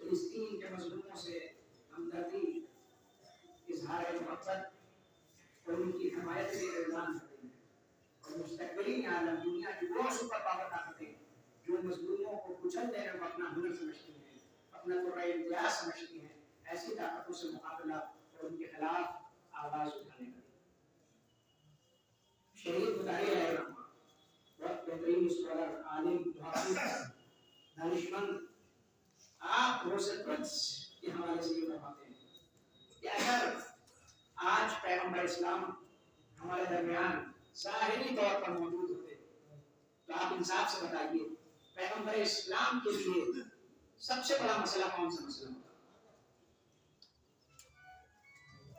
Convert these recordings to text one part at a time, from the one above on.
فلسطین کے مظلوموں سے ہمدردی، اظہار محبت اور ان کی حمایت کے اعلان کرتے ہیں، اور مستقبلی عالم دنیا کی وہ سپر پاور طاقتیں جو مظلوموں کو کچل دینے کو اپنا ہنر سمجھتی ہیں، اپنا قرآن امتیاز سمجھتی ہیں، ایسی طاقتوں سے مقابلہ اور ان کے خلاف آواز اٹھانے کا شہید مطالعہ ہے بہت بہترین اسکالر، عالم، محقق، دانشمند. آپ روز قدس کے حوالے سے یہ فرماتے ہیں کہ اگر آج پیغمبر اسلام ہمارے درمیان ظاہری طور پر موجود ہوتے تو آپ انصاف سے بتائیے پیغمبر اسلام کے لیے سب سے بڑا مسئلہ کون سا مسئلہ ہوتا؟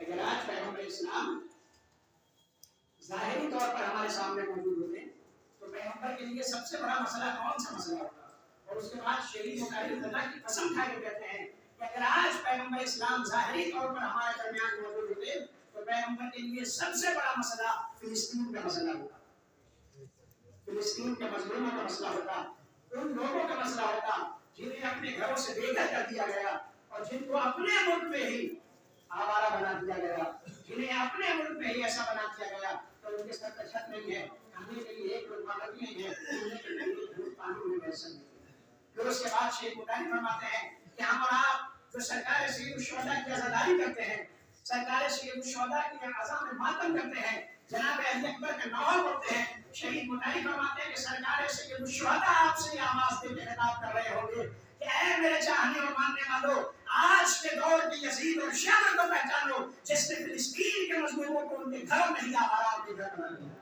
اگر آج پیغمبر اسلام ظاہری طور پر ہمارے سامنے موجود ہوتے تو پیغمبر کے لیے سب سے بڑا مسئلہ کون سا مسئلہ ہوتا؟ اور اس کے بعد شہید مقابل خدا کی قسم کھا کے کہتے ہیں کہ اگر آج پیغمبر اسلام ظاہری طور پر ہمارے درمیان موجود ہوتے تو پیغمبر کے لیے سب سے بڑا مسئلہ فلسطین کا مسئلہ ہوتا، فلسطین کے مظلوموں کا مسئلہ ہوتا، ان لوگوں کا مسئلہ ہوتا جنہیں اپنے گھروں سے بے گھر کر دیا گیا اور جن کو اپنے ملک میں ہی آوارہ بنا دیا گیا، جنہیں اپنے ملک میں ہی ایسا بنا دیا گیا تو ان کے سر پر چھت نہیں ہے، کھانے کے لیے ایک لقمہ روٹی نہیں ہے، پینے کے لیے ایک گھونٹ پانی نہیں میسر نہیں ہے. پھر اس کے بعد شیخ مطالب فرماتے ہیں کہ ہم اور آپ جو سرکار سید الشہداء کی عزاداری کرتے ہیں، سرکار سید الشہداء کی عزا میں ماتم کرتے ہیں، جناب علی اکبر کا نوحہ پڑھتے ہیں، شہید مطالب فرماتے ہیں کہ سرکار سید الشہداء آپ سے یہ آواز دے کے خطاب کر رہے ہوں گے کہ اے میرے چاہنے اور ماننے والوں، آج کے دور کے یزید اور شیعہ کو پہچانو جس نے فلسطین کے مظلوموں کو ان کے گھروں میں ہی آوارہ کے گھر بنا دیا.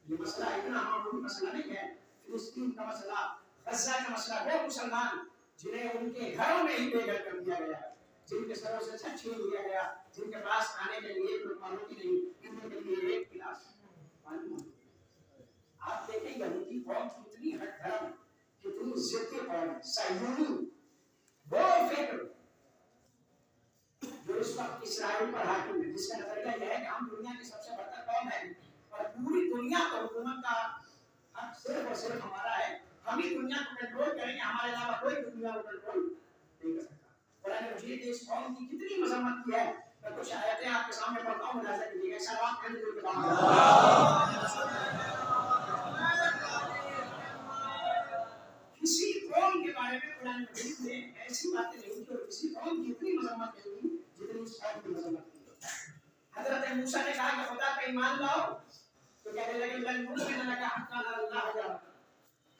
یہ مسئلہ اتنا معمولی مسئلہ نہیں ہے. فلسطین کا مسئلہ، غزہ کا مسئلہ، وہ مسلمان جنہیں ان کے گھروں میں ہی بے گھر کر دیا گیا، جن کے سروں سے چھت چھین لیا گیا، جن کے پاس کھانے کے لیے ایک لقمہ روٹی نہیں، پینے کے لیے ایک گلاس پانی نہیں. آپ دیکھیں یہودی قوم کتنی ہٹ دھرم، کتنی ضد قوم، صہیونی وہ فکر جو اس وقت اسرائیل پر حاکم ہے، جس کا نظریہ یہ ہے کہ ہم دنیا کی سب سے برتر قوم ہیں اور پوری دنیا پر حکومت کا حق صرف اور صرف ہمارا ہے، ہم ہی دنیا کو کنٹرول کریں گے، ہمارے علاوہ کوئی دنیا کو کنٹرول نہیں کر سکتا. قرآن مجید نے اس قوم کی کتنی مذمت کی ہے. میں کچھ آیتیں آپ کے سامنے پڑھتا ہوں، ملاحظہ کیجیے گا. سلام علیکم کے کسی قوم کے بارے میں قرآن مجید نے ایسی باتیں نہیں کی اور کسی قوم کی اتنی مذمت نہیں کی جتنی اس قوم کی مذمت کی. حضرت موسیٰ نے کہا کہ خدا پہ ایمان لاؤ تو کہنے لگے لن نؤمن لک حتی نری اللہ جہرہ،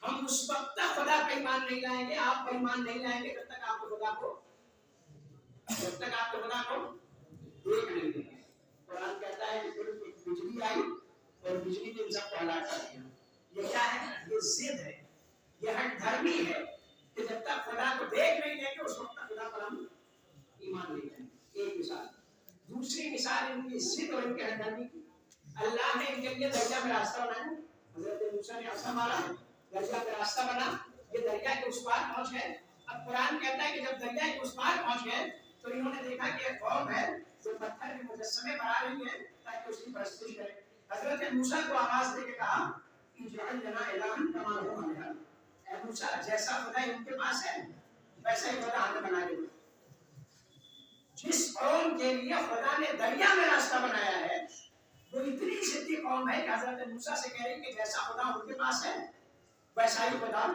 ہم اس وقت تک خدا پہ ایمان نہیں لائیں گے، آپ پہ ایمان نہیں لائیں گے جب تک آپ کو خدا کو دیکھ نہیں دیں گے. قرآن کہتا ہے کہ پھر بجلی آئی اور بجلی نے سب کو ہلاک کر دیا. یہ کیا ہے؟ یہ ضد ہے، یہ ہٹ دھرمی ہے کہ جب تک خدا کو دیکھ نہیں دیں گے اس وقت تک خدا پر ہم ایمان نہیں لائیں گے. ایک مثال. دوسری مثال ان کی ضد اور ان کے ہٹ دھرمی کی، اللہ نے ان کے لیے دریا میں راستہ بنایا. حضرت موسیٰ نے عصا مارا، دریا میں راستہ بنا، یہ دریا کے اس پار پہنچ گئے. اب قرآن کہتا ہے کہ جب دریا کے اس پار پہنچ گئے تو انہوں نے دیکھا کہ ایک قوم ہے جو پتھر کے مجسمے بنا رہی ہے تاکہ اس کی پرستش کرے. حضرت موسیٰ کو آواز دے کے کہا اجعل لنا الہا کما لہم آلہہ، اے موسیٰ جیسا خدا ان کے پاس ہے ویسا ہی خدا ہمیں بنا کے دو. جس قوم کے لیے خدا نے دریا میں راستہ بنایا ہے وہ اتنی ضدی قوم ہے کہ حضرت موسیٰ سے کہہ رہی کہ جیسا خدا ان کے پاس ہے ویسا ہی خدا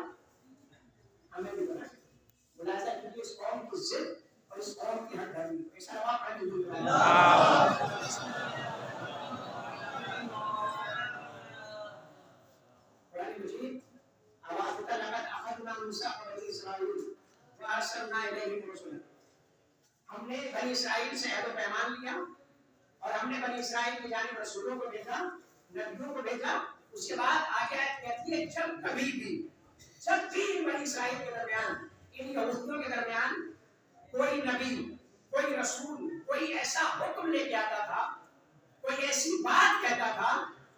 ہمیں بھی بنا کے دو. ملاحظہ کیجیے اس قوم کی ضد اور اس قوم کی ہٹ دھرمی. اس کا جواب پڑھ لیجیے. قرآن مجید آواز دیتا لقد اخذنا موسیٰ وبنی اسرائیل وارسلنا الیہم رسلا، ہم نے بنی اسرائیل سے عہد و پیمان لیا اور ہم نے بنی اسرائیل کی جانب رسولوں کو بھیجا، نبیوں کو بھیجا. اس کے بعد آگے آیت کہتی ہے جب بھی بنی اسرائیل کے درمیان، ان یہودیوں کے درمیان کوئی نبی، کوئی رسول، کوئی ایسا حکم لے کے آتا تھا، کوئی ایسی بات کہتا تھا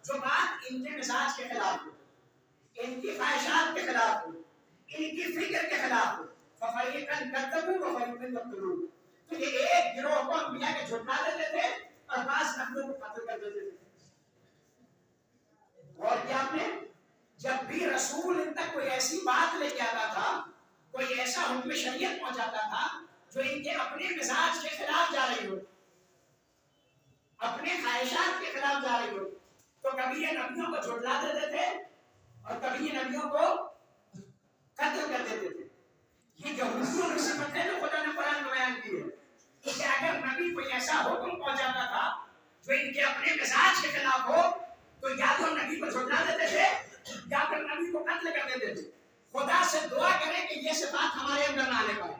جو بات ان کے مزاج کے خلاف ہو، ان کی خواہشات کے خلاف ہو، ان کی فکر کے خلاف ہو، فَفَرِيقًا كَذَّبُوا وَفَرِيقًا يَقْتُلُونَ، تو یہ ایک گروہ کو انبیاء کے جھٹلا دیتے تھے اور بعض نبیوں کو قتل کر دیتے تھے. اور کیا آپ نے جب بھی رسول ان تک کوئی ایسی بات لے کے آتا تھا، کوئی ایسا حکم شریعت پہنچاتا تھا جو ان کے اپنے مزاج کے خلاف جا رہی ہو، اپنے خواہشات کے خلاف جا رہی ہو، تو کبھی یہ نبیوں کو جھٹلا دیتے تھے اور کبھی یہ نبیوں کو قتل کر دیتے تھے۔ یہ یہودیوں کی صفت ہے جو خدا نے قرآن میں بیان کی ہے کہ اگر نبی کوئی ایسا حکم پہنچاتا تھا جو ان کے اپنے مزاج کے خلاف ہو تو یا تو نبی کو جھٹلا دیتے تھے یا پھر نبی کو قتل کر دیتے تھے۔ خدا سے دعا کریں کہ یہ صفات ہمارے اندر نہ آنے پائے،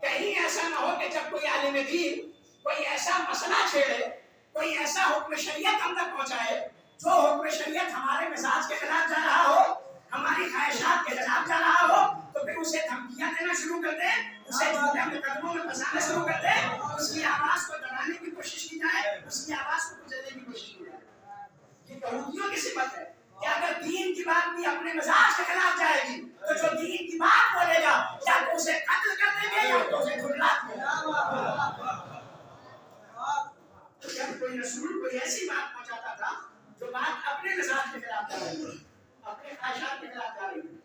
کہیں ایسا نہ ہو کہ جب کوئی عالم دین کوئی ایسا مسئلہ چھیڑے، کوئی ایسا حکم شریعت ہم تک پہنچائے جو حکم شریعت ہمارے مزاج کے خلاف جا رہا ہو، ہماری خواہشات کے خلاف جا رہا ہو، تو پھر اسے دھمکیاں دینا شروع کر دیں، اسے جھوٹے مقدموں میں پھنسانا شروع کر دیں، اس کی آواز کو دبانے کی کوشش کی جائے، اس کی آواز کو کچلنے کی کوشش کی جائے۔ یہ یہودیوں کی صفت ہے کہ اگر دین کی بات بھی اپنے مزاج کے خلاف جائے گی تو جو دین کی بات بولے گا یا تو اسے قتل کر دیں گے یا تو اسے جھٹلا دیں گے۔ جب کوئی رسول کوئی ایسی بات پہنچاتا تھا جو بات اپنے مزاج کے خلاف جا رہی ہے، اپنے خواہشات کے خلاف جا رہی ہے،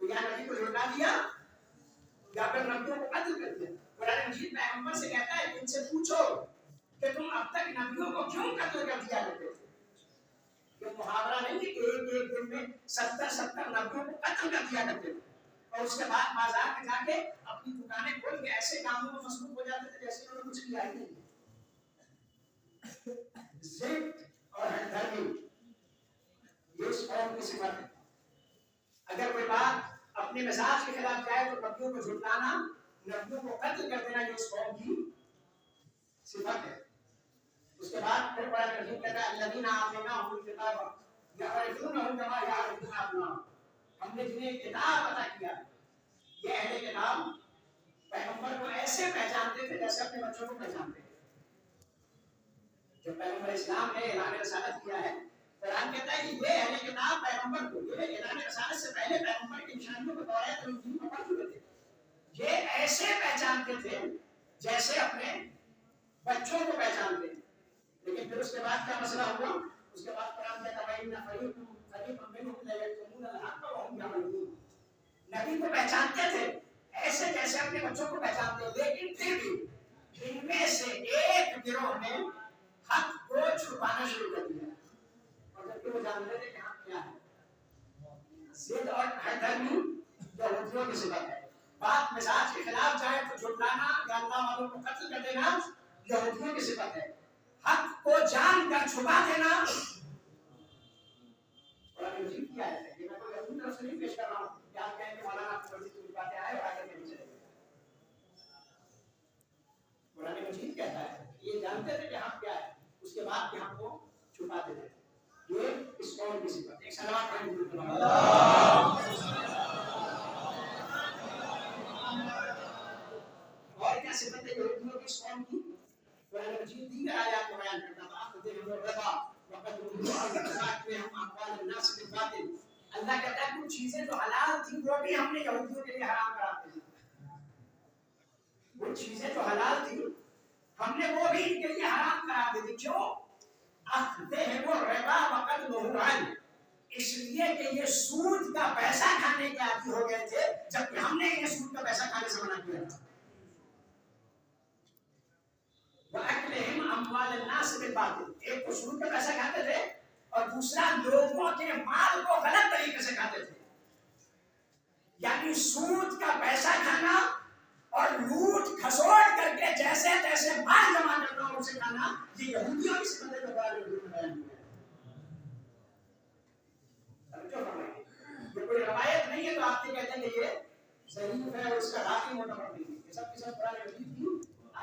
تو یا نبی کو جھٹلا دیا یا پھر نبیوں کو قتل کر دیا۔ قرآن مجید پیغمبر سے کہتا ہے کہ ان سے پوچھو کہ تم اب تک نبیوں کو کیوں قتل کر دیا کرتے تھے؟ یہ محاورہ نہیں ہے کہ ایک دن میں 70 نبیوں کو قتل کر دیا کرتے تھے اور اس کے بعد بازار میں جا کے اپنی دکانیں کھول کے ایسے کاموں میں مصروف ہو جاتے تھے جیسے انہوں نے کچھ کیا ہی نہیں۔ ضد اور ہمدردی یہ اس قوم کی صفت ہے۔ اگر کوئی بات اپنے مزاج کے خلاف جائے تو نبیوں کو جھٹلانا، نبیوں کو قتل کر دینا، یہ اس قوم کی صفت ہے۔ اس کے بعد پھر قرآن مجید کہتا ہے الذین آتیناہم الکتاب یعرفونہ کما یعرفون ابناءہم، ہم نے جنہیں کتاب عطا کیا یہ اہل کتاب پیغمبر کو ایسے پہچانتے تھے جیسے اپنے بچوں کو پہچانتے تھے۔ جب پیغمبر اسلام نے اعلان رسالت کیا ہے، قرآن کہتا ہے کہ یہ اہل کتاب پیغمبر کو، یہ اعلان رسالت سے پہلے پیغمبر کی نشانیوں کو توریت اور انجیل میں پڑھ چکے تھے، یہ ایسے پہچانتے تھے جیسے اپنے بچوں کو پہچانتے ہیں۔ لیکن پھر اس کے بعد کیا مسئلہ ہوا؟ اس کے بعد قرآن کہتا ہے وَإِنَّ فَرِيقًا مِّنْهُمْ لَيَكْتُمُونَ الْحَقَّ وَهُمْ يَعْلَمُونَ، نبی کو پہچانتے تھے ایسے جیسے اپنے بچوں کو پہچانتے ہیں، لیکن پھر بھی ان میں سے ایک گروہ نے حق کو چھپانا شروع کر دیا اور جبکہ وہ جانتے تھے کہ حق کیا ہے۔ ضد اور ہمدردی یہودیوں کی صفت ہے۔ بات مزاج کے خلاف جائے تو جھٹلانا یا اللہ والوں کو قتل کر دینا یہودیوں کی صفت ہے۔ حق کو جان کر چھپا دینا قرآن مجید کی آیت ہے۔ یہ میں کوئی اپنی طرف سے نہیں پیش کر رہا ہوں کہ آپ کہیں کہ مولانا آپ کو بڑی باتیں آئے اور آگے نہیں چلے گئے۔ قرآن مجید کہتا ہے یہ جانتے تھے کہ حق کیا ہے، اس کے بعد کہ حق کو چھپا دیتے تھے۔ یہ اس قوم کی صفت ہے۔ ایک صلوات پڑھیں اور کیا صفت ہے یہودیوں کی اس قوم کی؟ قرآن مجید دیگر آیات کو بیان کرتا ہے فَأَخْذِهِمُ الرِّبَا وَقَدْرُوا أَمْوَالَ النَّاسِ بِالْبَاطِلِ، اللہ کہتا ہے کچھ چیزیں جو حلال تھیں وہ بھی ہم نے یہودیوں کے لیے حرام کراتے ہیں۔ وہ چیزیں جو حلال تھیں ہم نے وہ بھی ان کے لیے حرام کرا دی تھی۔ کیوں؟ أَخْذِهِمُ الرِّبَا وَقَدْرُوا عَنْهُ، اس لیے کہ یہ سود کا پیسہ کھانے کے عادی ہو گئے تھے جبکہ ہم نے انہیں سود کا پیسہ کھانے سے منع کیا تھا۔ وَأَكْلِهِمْ أَمْوَالَ النَّاسِ بِالْبَاطِلِ، ایک تو سود کا پیسہ کھاتے تھے اور دوسرا لوگوں کے مال کو غلط طریقے سے کھاتے تھے۔ یعنی سود کا پیسہ کھانا اور لوٹ کھسوٹ کر کے جیسے تیسے مال جمع کرنا اور اسے کھانا، یہ یہودیوں کی صفت ہے جو قرآن مجید میں بیان کی ہے۔ یہ کوئی روایت نہیں ہے تو آپ یہ کہتے ہیں کہ یہ ضعیف ہے اور اس کا راوی معتبر نہیں ہے۔ یہ سب کی سب قرآن مجید کی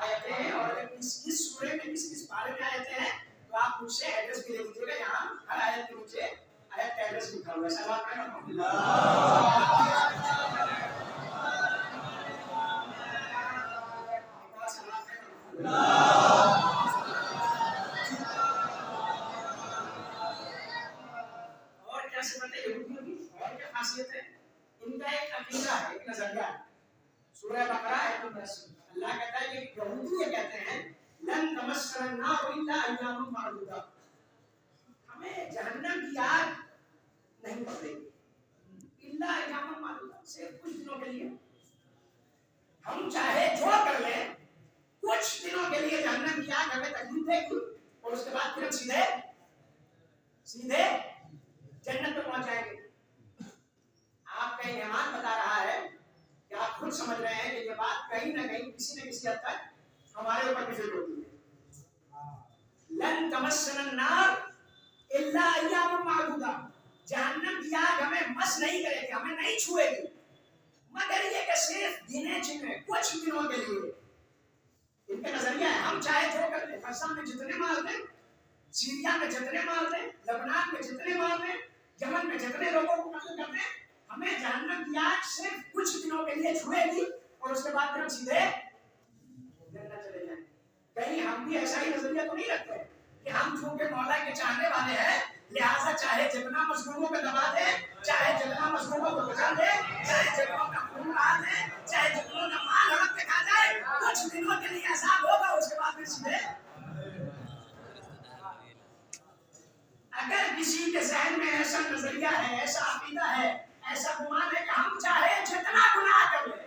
آیتیں ہیں اور اگر کس سورے میں کس بارے میں آیتیں ہیں تو آپ مجھ سے ایڈریس بھی لے لیجیے گا، یہاں ہر آیت کے نیچے آیت کا ایڈریس لکھا ہوا ہے۔ سلام علیکم۔ اور کیا صفت ہے یہودیوں کی اور کیا خاصیت ہے؟ ان کا ایک عقیدہ ہے، ایک نظریہ ہے۔ سورہ بقرہ آیت نمبر 80 اللہ کہتا ہے کہ یہودی یہ کہتے ہیں لن تمسنا النار الا ایام معدودات، ہمیں جہنم کی آگ نہیں پکڑے گی الا ایام معدودات، صرف کچھ دنوں کے لیے۔ ہم چاہے جو کر لیں کچھ دنوں کے لیے جہنم کی آگ ہمیں تکلیف دے گی اور اس کے بعد پھر ہم سیدھے جنت میں پہنچ جائیں گے. آپ کا ایمان بتا رہا ہے کہ آپ خود سمجھ رہے ہیں کہ یہ بات کہیں نہ کہیں کسی نہ کسی حد تک ہمارے اوپر بھی فٹ ہوتی ہے. لن تمسنا النار الا ایام معدودہ، جہنم کی آگ ہمیں مس نہیں کرے گی، ہمیں نہیں چھوئے گی، مگر یہ کہ صرف گنے چنے کچھ دنوں کے لیے. ان کا نظریہ ہے ہم چاہے جو کر لیں، غزہ میں جتنے مار دیں، سیریا میں جتنے مار دیں، لبنان میں جتنے مار دیں، یمن میں جتنے لوگوں کو قتل کر دیں، ہمیں جہنم کی آگ صرف کچھ دنوں کے لیے چھوئے گی اور اس کے بعد پھر ہم سیدھے جنت چلے جائیں. کہیں ہم بھی ایسا ہی نظریہ تو نہیں رکھتے کہ ہم چونکہ مولا کے چاہنے والے ہیں لہٰذا چاہے جتنا مظلوموں کو دبا دے، چاہے جتنا مظلوموں کو بچا دے، چاہے جتنوں کا خون بہا دے، چاہے جتنوں کا مال ہڑپ کے کھا جائے، کچھ دنوں کے لیے عذاب ہوگا اس کے بعد پھر سیدھے. اگر کسی کے ذہن میں ایسا نظریہ ہے، ایسا عقیدہ ہے، ایسا گمان ہے کہ ہم چاہے جتنا گناہ کر لیں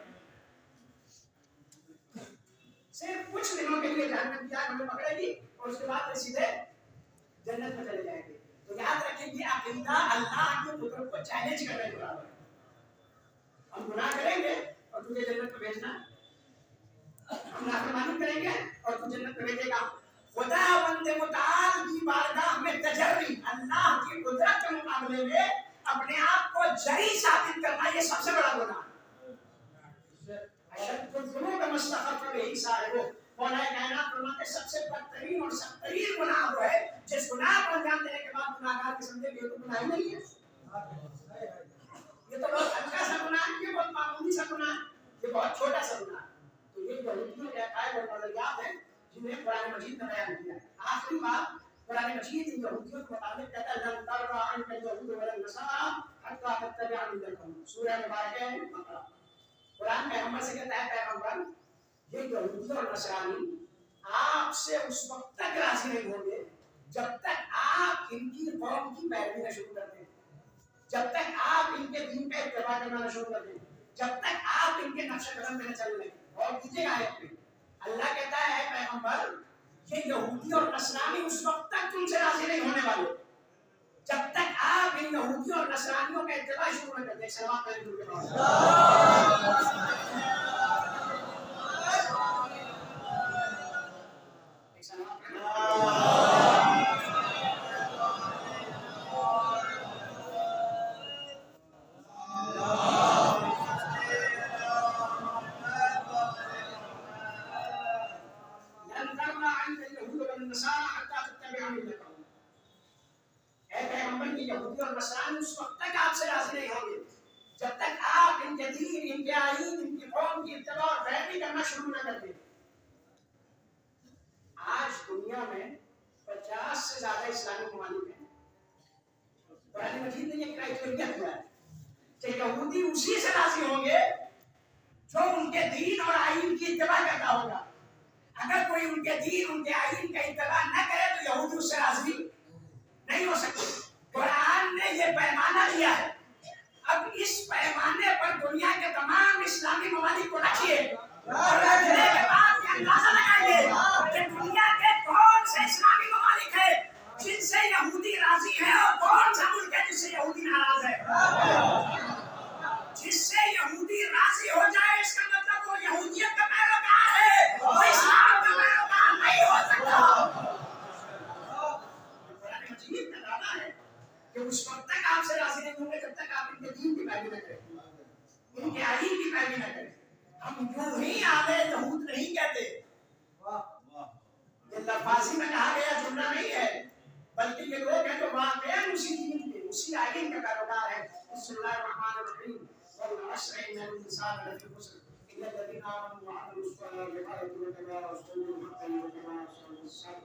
صرف کچھ دنوں کے لیے جہنم کی آگ ہمیں پکڑے گی اور اس کے بعد پھر سیدھے جنت میں چلے جائیں گے، تو یاد رکھیں کہ عقیدہ اللہ کی قدرت کو چیلنج کرنے کے برابر ہے. ہم گناہ کریں گے اور تجھے جنت میں بھیجنا، ہم نافرمانی کریں گے اور تو جنت میں بھیجے گا. خدا بند متعال کی بارگاہ میں تجربی، اللہ کی قدرت کے مقابلے میں اپنے آپ کو جری ثابت کرنا یہ سب سے بڑا گناہ ہے. اشد الذنوب مستخف به صاحبہ، مولا کائنات فرماتے ہیں سب سے بدترین اور سخترین گناہ وہ ہے جس گناہ کو انجام دینے کے بعد گناہگار کے سمجھے کہ یہ تو گناہ ہی نہیں ہے، یہ تو بہت ہلکا سا گناہ ہے، یہ بہت معمولی سا گناہ ہے، یہ بہت چھوٹا سا گناہ ہے. تو یہ یہودیوں کے عقائد اور نظریات ہیں جنہیں قرآن مجید نے بیان کیا ہے. آخری بات قرآن مجید ان یہودیوں کے متعلق کہتا ہے لن ترضى عنك اليهود ولا النصارى حتى تتبع ملتهم، سورہ مبارکہ ہے بقرہ. قرآن پیغمبر سے کہتا ہے پیغمبر یہ یہودی اور نصرانی آپ سے اس وقت تک راضی نہیں ہوں گے جب تک آپ ان کی قوم کی پیروی نہ شروع کر دیں، جب تک آپ ان کے دین کا اتباع کرنا نہ شروع کر دیں، جب تک آپ ان کے نقش قدم میں نہ چل لیں. اور کیجیے گا آیت میں اللہ کہتا ہے پیغمبر یہ یہودی اور نصرانی اس وقت تک تم سے راضی نہیں ہونے والے جب تک آپ ان یہودیوں اور نصرانیوں کا اتباع شروع نہ کر دیں. سلام علیکم کے بعد اس وقت تک آپ سے راضی نہیں ہوں گے جب تک آپ ان کے دین، ان کے آئین، ان کی قوم کی اتباع اور پیروی کرنا شروع نہ کر دیں. آج دنیا میں 50 سے زیادہ اسلامی ممالک ہیں. قرآن مجید نے یہ کرائٹیریا دیا ہے کہ یہودی اسی سے راضی ہوں گے جو ان کے دین اور آئین کی اتباع کرتا ہوگا. اگر کوئی ان کے دین، ان کے آئین کا اتباع نہ کرے تو یہودی اس سے راضی نہیں ہو سکتے. قرآن نے یہ پیمانہ دیا ہے، اب اس پیمانے پر دنیا کے تمام اسلامی ممالک کو رکھیے اور رکھنے کے بعد یہ اندازہ لگائیے کہ دنیا کے کون سے اسلامی ممالک ہیں جن سے یہودی راضی ہے اور کون سا ملک ہے جس سے یہودی ناراض ہے. جس سے یہودی راضی ہو جائے اس کا مطلب وہ یہودیت کا پیروکار ہے، وہ اسلام کا پیروکار نہیں ہو سکتا. قرآن مجید کا دعویٰ ہے کہ اس وقت تک آپ سے راضی نہیں ہوں گے جب تک آپ ان کے دین کی پیروی نہ کریں، ان کے آئین کی پیروی نہ کریں. ہم یوں ہی آلے یہود نہیں کہتے، یہ لفاظی میں کہا گیا جملہ نہیں ہے، بلکہ یہ لوگ ہیں جو واقعاً اسی دین کے، اسی آئین کا پیروکار ہے. بسم اللہ الرحمن الرحیم والعصر ان الانسان لفی خسر الا الذین آمنوا وعملوا الصالحات وتواصوا بالحق وتواصوا بالصبر.